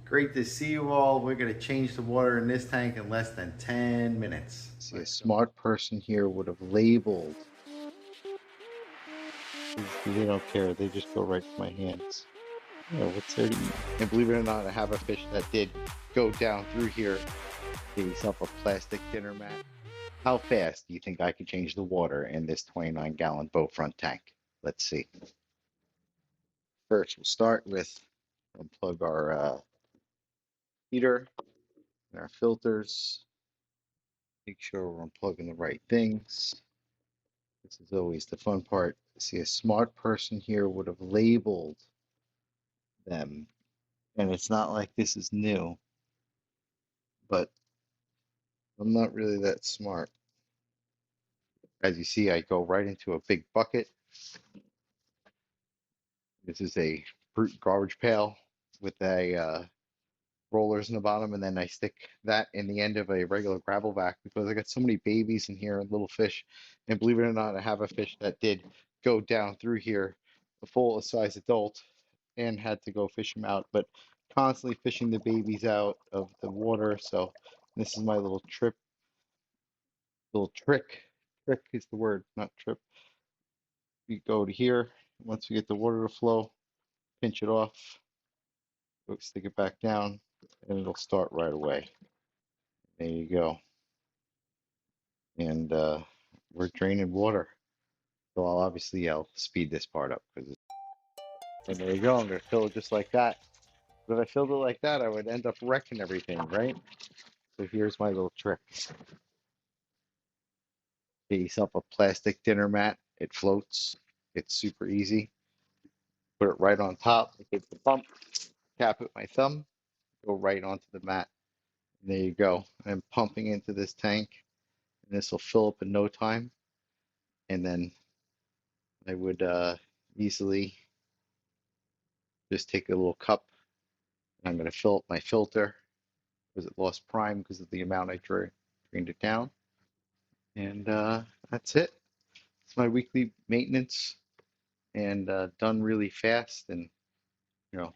Great to see you all. We're going to change the water in this tank in less than 10 minutes. See, a smart person here would have labeled. They don't care. They just go right to my hands. Yeah, what's there to eat? And believe it or not, I have a fish that did go down through here. Get yourself a plastic dinner mat. How fast do you think I could change the water in this 29-gallon boat front tank? Let's see. First, we'll start with unplug our heater and our filters. Make sure we're unplugging the right things. This is always the fun part. See, a smart person here would have labeled them. And it's not like this is new, but I'm not really that smart. As you see, I go right into a big bucket. This is a fruit garbage pail with a rollers in the bottom, and then I stick that in the end of a regular gravel vac because I got so many babies in here and little fish. And believe it or not, I have a fish that did go down through here, a full size adult, and had to go fish him out, but constantly fishing the babies out of the water. So this is my little trick. Trick is the word, not trip. We go to here. Once we get the water to flow, pinch it off, stick it back down, and it'll start right away. There you go. And we're draining water. So I'll speed this part up because and there you go. I'm gonna fill it just like that. But if I filled it like that, I would end up wrecking everything, right? So here's my little trick. Get yourself a plastic dinner mat. It floats. It's super easy. Put it right on top. Hit the pump. Tap it with my thumb. Go right onto the mat. And there you go. I'm pumping into this tank, and this will fill up in no time. And then I would easily just take a little cup. And I'm going to fill up my filter because it lost prime because of the amount I drained it down. And that's it. It's my weekly maintenance, and done really fast, and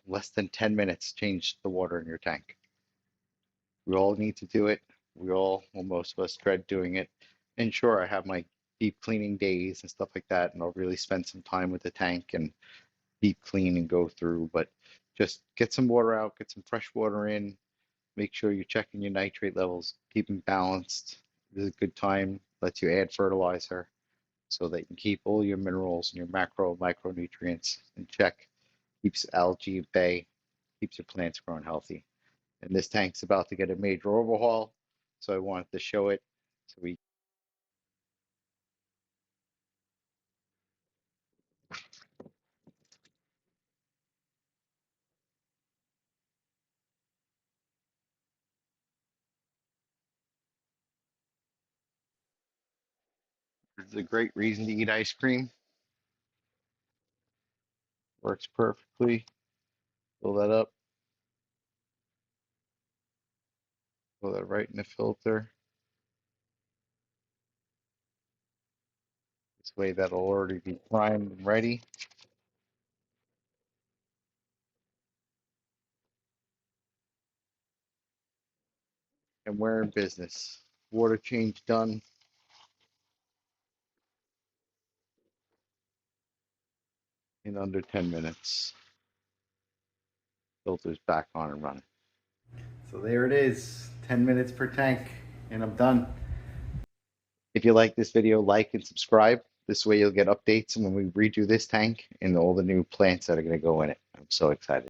less than 10 minutes change the water in your tank. We all need to do it. Well, most of us dread doing it. And sure, I have my deep cleaning days and stuff like that, and I'll really spend some time with the tank and deep clean and go through. But just get some water out, get some fresh water in, make sure you're checking your nitrate levels, keep them balanced. This is a good time, lets you add fertilizer so that you can keep all your minerals and your macro, micronutrients in check, keeps algae at bay, keeps your plants growing healthy. And this tank's about to get a major overhaul, so I wanted to show it. So we This is a great reason to eat ice cream. Works perfectly. Fill that up. Fill that right in the filter. This way that'll already be primed and ready. And we're in business. Water change done. In under 10 minutes. Filter's back on and running. So there it is, 10 minutes per tank, and I'm done. If you like this video, like and subscribe. This way you'll get updates when we redo this tank and all the new plants that are going to go in it. I'm so excited.